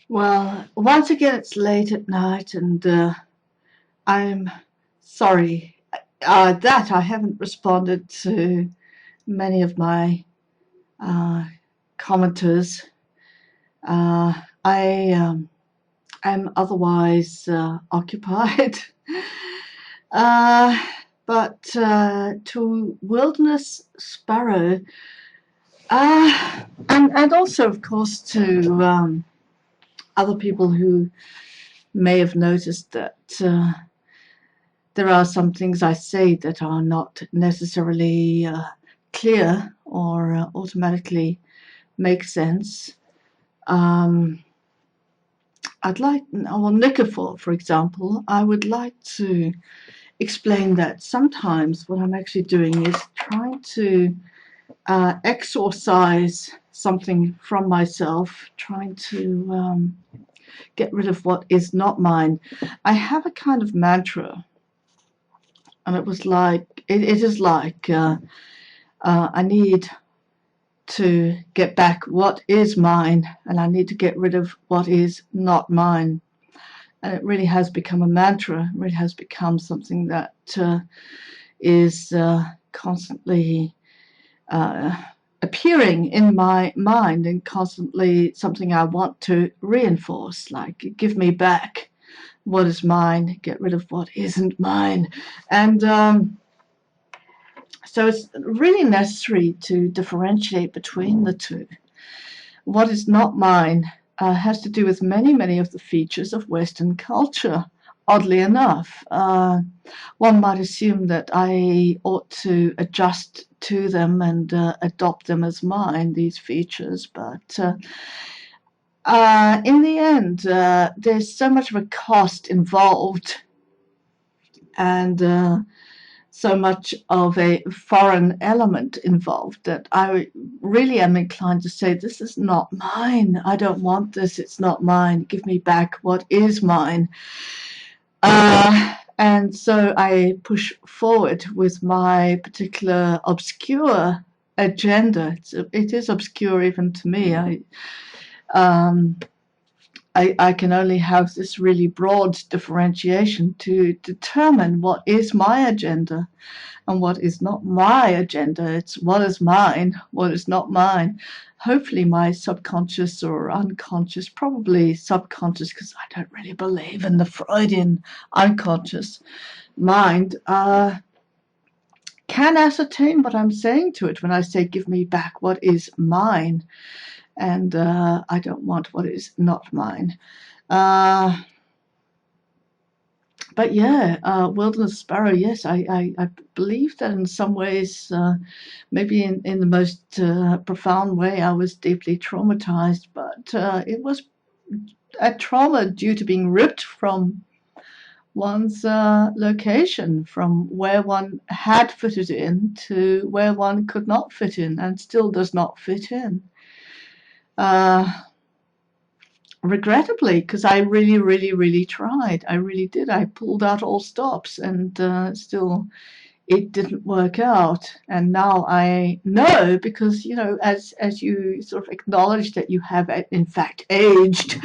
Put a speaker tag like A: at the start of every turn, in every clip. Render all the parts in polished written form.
A: Well, once again, it's late at night, and I'm sorry that I haven't responded to many of my uh, commenters. Uh, I am otherwise occupied. uh, but to Wilderness Sparrow, and also, of course, to other people who may have noticed that. There are some things I say that are not necessarily clear or automatically make sense. Um, I'd like, well, Nicafor, for example, I would like to explain that sometimes what I'm actually doing is trying to exorcise something from myself, trying to get rid of what is not mine. I have a kind of mantra, and it was like, it is like, I need to get back what is mine, and I need to get rid of what is not mine. And it really has become a mantra. It really has become something that is constantly uh, appearing in my mind, and constantly something I want to reinforce, like give me back what is mine, get rid of what isn't mine. And so it's really necessary to differentiate between the two. What is not mine has to do with many, many of the features of Western culture. Oddly enough, one might assume that I ought to adjust to them and adopt them as mine, these features, but in the end, there's so much of a cost involved, and so much of a foreign element involved that I really am inclined to say, this is not mine. I don't want this. It's not mine. Give me back what is mine. And so I push forward with my particular obscure agenda. It is obscure even to me. Um, I can only have this really broad differentiation to determine what is my agenda and what is not my agenda. It's what is mine, what is not mine. Hopefully, my subconscious or unconscious, probably subconscious, because I don't really believe in the Freudian unconscious mind, can ascertain what I'm saying to it when I say, give me back what is mine, and I don't want what is not mine. Uh, but yeah, Wilderness Sparrow, yes, I believe that in some ways, maybe in the most profound way, I was deeply traumatized, but it was a trauma due to being ripped from one's location, from where one had fitted in to where one could not fit in and still does not fit in. Uh, Regrettably, because I really, really, really tried. I really did. I pulled out all stops, and still it didn't work out. And now I know, because as you sort of acknowledge that you have in fact aged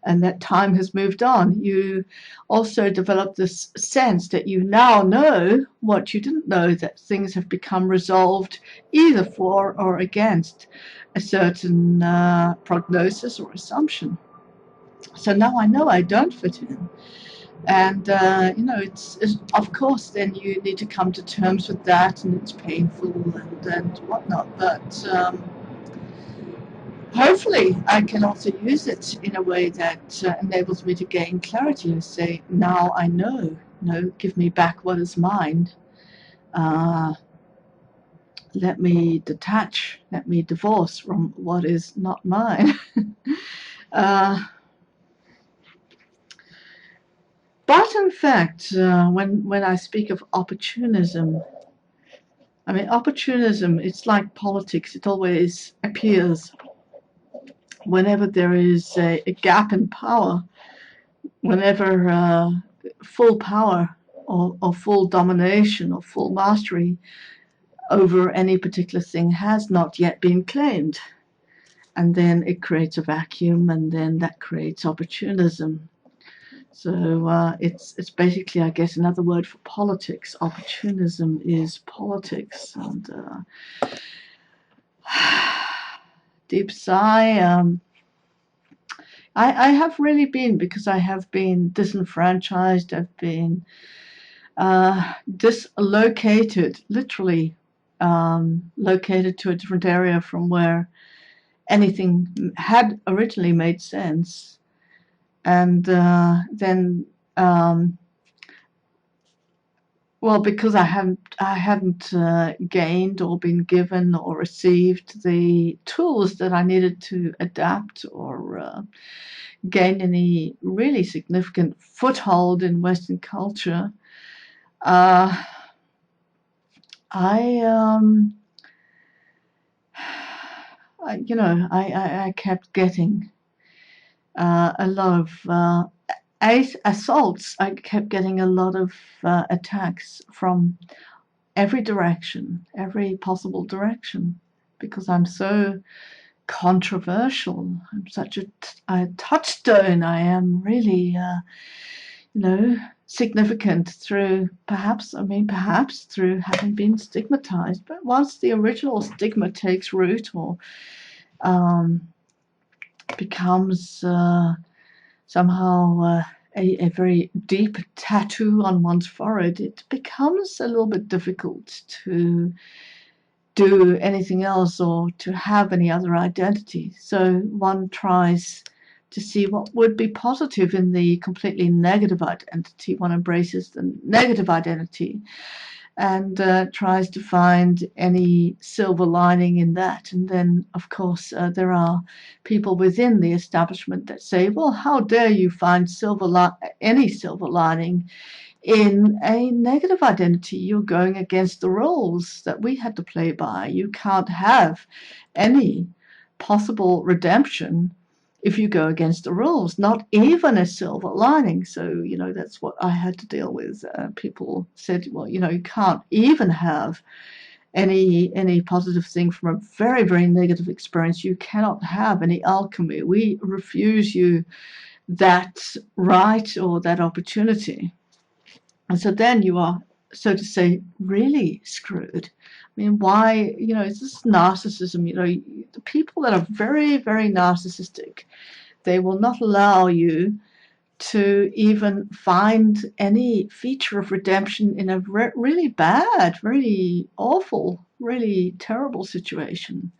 A: and that time has moved on, you also develop this sense that you now know what you didn't know, that things have become resolved either for or against a certain prognosis or assumption. So now I know I don't fit in. And it's of course then you need to come to terms with that, and it's painful and whatnot. But hopefully I can also use it in a way that enables me to gain clarity and say, now I know. Give me back what is mine. Uh, Let me detach. Let me divorce from what is not mine. uh, but in fact, when I speak of opportunism, I mean, opportunism, it's like politics. It always appears whenever there is a gap in power, whenever full power or full domination or full mastery over any particular thing has not yet been claimed. and then it creates a vacuum, and then that creates opportunism. So it's basically, I guess, another word for politics. Opportunism is politics. And deep sigh. I have really been, because I have been disenfranchised. I've been dislocated, literally located to a different area from where anything had originally made sense. And then, well, because I hadn't gained or been given or received the tools that I needed to adapt or gain any really significant foothold in Western culture. Uh, I, I kept getting a lot of assaults. I kept getting a lot of attacks from every direction, every possible direction, because I'm so controversial. I'm such a touchstone. I am really, significant through perhaps through having been stigmatized. But once the original stigma takes root or um, becomes somehow a very deep tattoo on one's forehead, it becomes a little bit difficult to do anything else or to have any other identity. So one tries to see what would be positive in the completely negative identity. One embraces the negative identity and tries to find any silver lining in that. And then, of course, there are people within the establishment that say, well, how dare you find any silver lining in a negative identity? You're going against the rules that we had to play by. You can't have any possible redemption if you go against the rules, not even a silver lining. So, that's what I had to deal with. People said, well, you can't even have any positive thing from a very, very negative experience. You cannot have any alchemy. We refuse you that right or that opportunity. And so then you are, so to say, really screwed. I mean, why, it's this narcissism, the people that are very, very narcissistic, they will not allow you to even find any feature of redemption in a really bad, really awful, really terrible situation.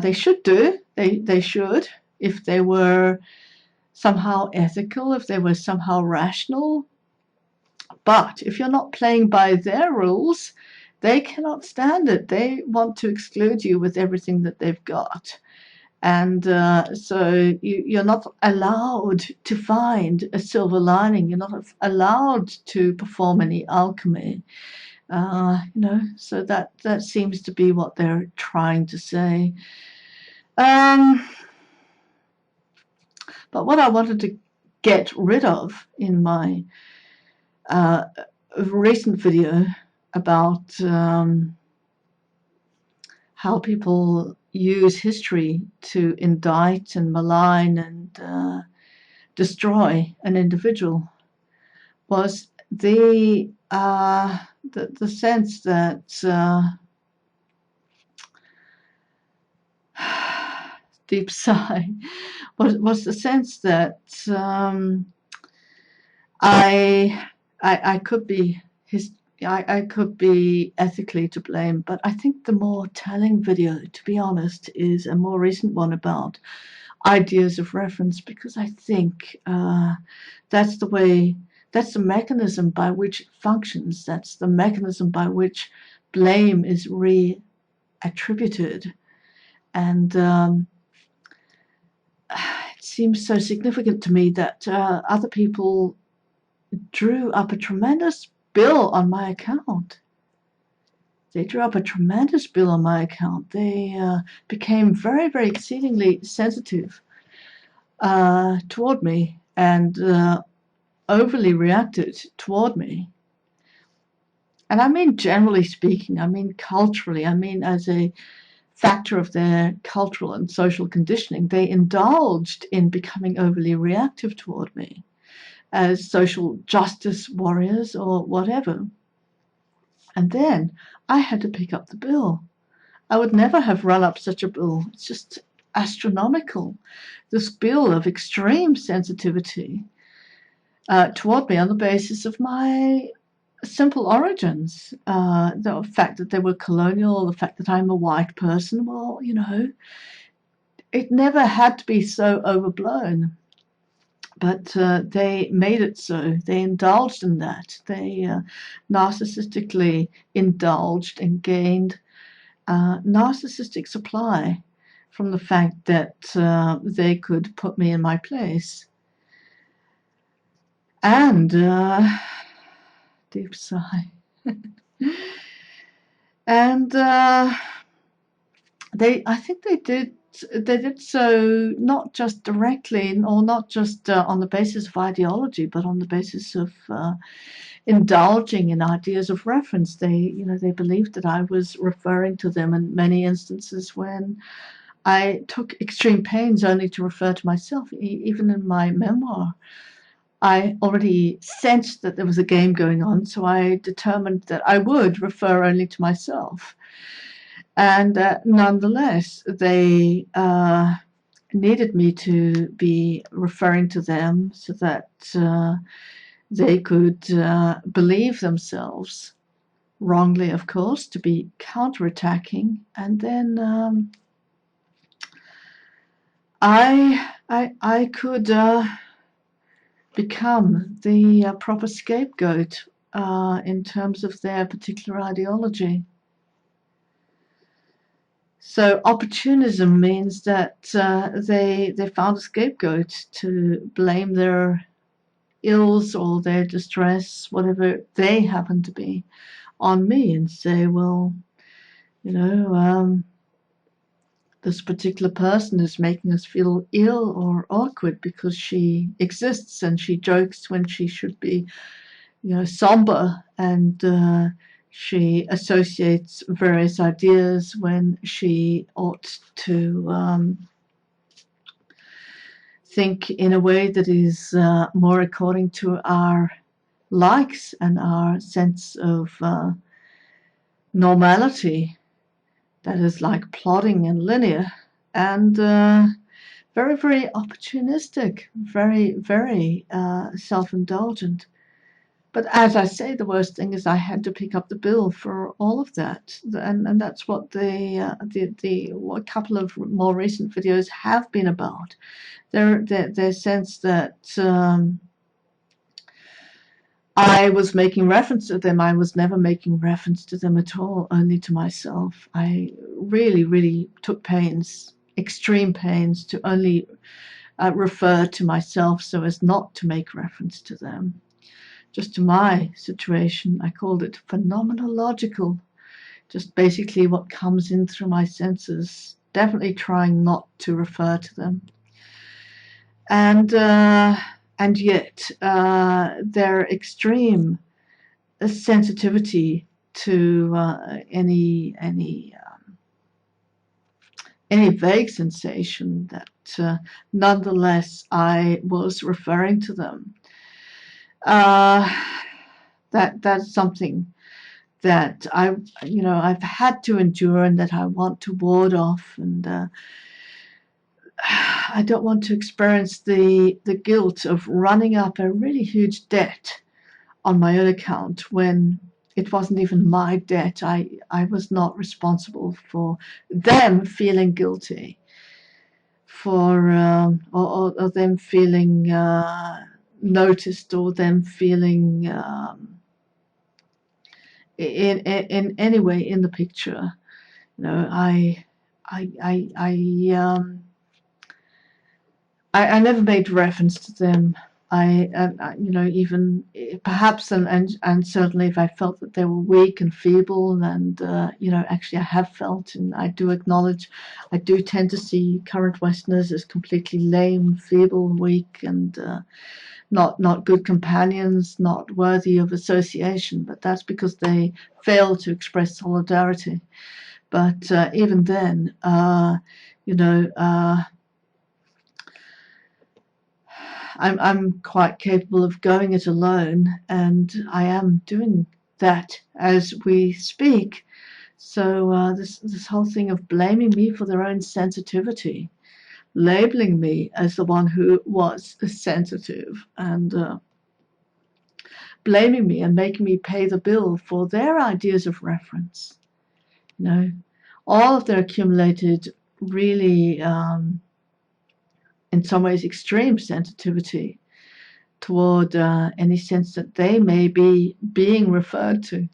A: They should do, they should, if they were somehow ethical, if they were somehow rational. But if you're not playing by their rules, they cannot stand it. They want to exclude you with everything that they've got. And so you're not allowed to find a silver lining. You're not allowed to perform any alchemy. So that seems to be what they're trying to say. But what I wanted to get rid of in my recent video about how people use history to indict and malign and destroy an individual was the sense that deep sigh was the sense that I could be I could be ethically to blame, but I think the more telling video, to be honest, is a more recent one about ideas of reference, because I think that's the mechanism by which it functions. That's the mechanism by which blame is reattributed. And it seems so significant to me that other people drew up a tremendous bill on my account. They drew up a tremendous bill on my account. They became very, very exceedingly sensitive toward me and overly reacted toward me. And I mean generally speaking, I mean culturally, I mean as a factor of their cultural and social conditioning, they indulged in becoming overly reactive toward me as social justice warriors or whatever. And then I had to pick up the bill. I would never have run up such a bill. It's just astronomical. This bill of extreme sensitivity toward me on the basis of my simple origins. The fact that they were colonial, the fact that I'm a white person, well, it never had to be so overblown. But they made it so. They indulged in that. They narcissistically indulged and gained narcissistic supply from the fact that they could put me in my place. And deep sigh. And I think they did so not just directly or not just on the basis of ideology, but on the basis of indulging in ideas of reference. They believed that I was referring to them in many instances when I took extreme pains only to refer to myself. Even in my memoir, I already sensed that there was a game going on, so I determined that I would refer only to myself. And nonetheless, they needed me to be referring to them so that they could believe themselves, wrongly, of course, to be counterattacking. And then I could become the proper scapegoat in terms of their particular ideology. So opportunism means that they found a scapegoat to blame their ills or their distress, whatever they happen to be, on me and say, well, this particular person is making us feel ill or awkward because she exists and she jokes when she should be, somber, and she associates various ideas when she ought to think in a way that is more according to our likes and our sense of normality that is like plodding and linear, and very, very opportunistic, very, very self-indulgent. But as I say, the worst thing is I had to pick up the bill for all of that, and that's what a couple of more recent videos have been about. Their sense that I was making reference to them. I was never making reference to them at all, only to myself. I really, really took pains, extreme pains, to only refer to myself so as not to make reference to them. Just to my situation, I called it phenomenological, just basically what comes in through my senses, definitely trying not to refer to them. And yet their extreme sensitivity to any vague sensation that nonetheless I was referring to them. That's something that I've had to endure and that I want to ward off, and I don't want to experience the guilt of running up a really huge debt on my own account when it wasn't even my debt. I was not responsible for them feeling guilty, for or them feeling noticed, or them feeling in any way in the picture. I never made reference to them. Even perhaps and certainly if I felt that they were weak and feeble, and actually I have felt, and I do acknowledge, I do tend to see current Westerners as completely lame, feeble, weak, and not good companions, not worthy of association. But that's because they fail to express solidarity. But even then, you know, I'm quite capable of going it alone, and I am doing that as we speak. So this whole thing of blaming me for their own sensitivity, labeling me as the one who was sensitive, and blaming me and making me pay the bill for their ideas of reference. You know, all of their accumulated, really, in some ways, extreme sensitivity toward any sense that they may be being referred to.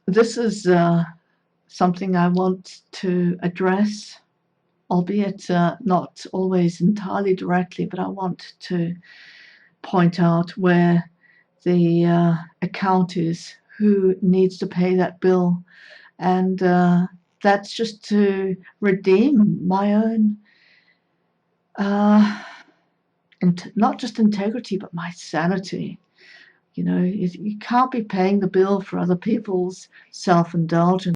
A: This is something I want to address, albeit not always entirely directly, but I want to point out where the account is, who needs to pay that bill, and that's just to redeem my own, and not just integrity, but my sanity. You know, you can't be paying the bill for other people's self-indulgence.